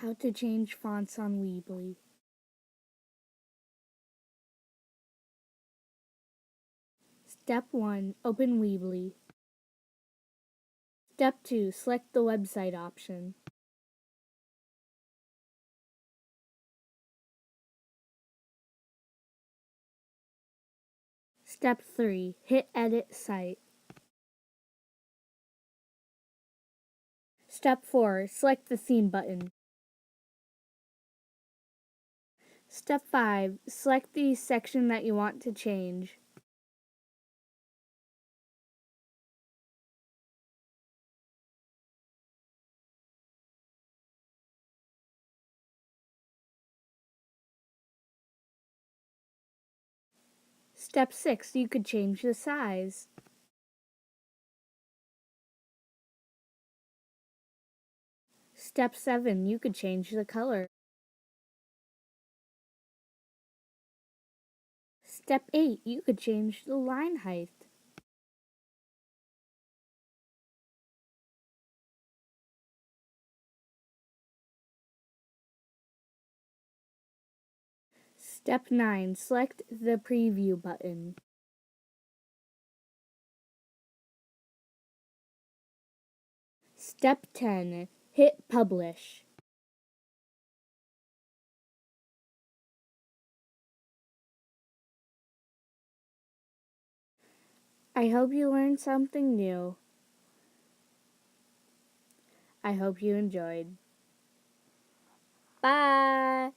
How to change fonts on Weebly. Step 1. Open Weebly. Step 2. Select the website option. Step 3. Hit Edit Site. Step 4. Select the Theme button. Step 5. Select the section that you want to change. Step 6. You could change the size. Step 7. You could change the color. Step 8. You could change the line height. Step 9. Select the Preview button. Step 10. Hit Publish. I hope you learned something new. I hope you enjoyed. Bye!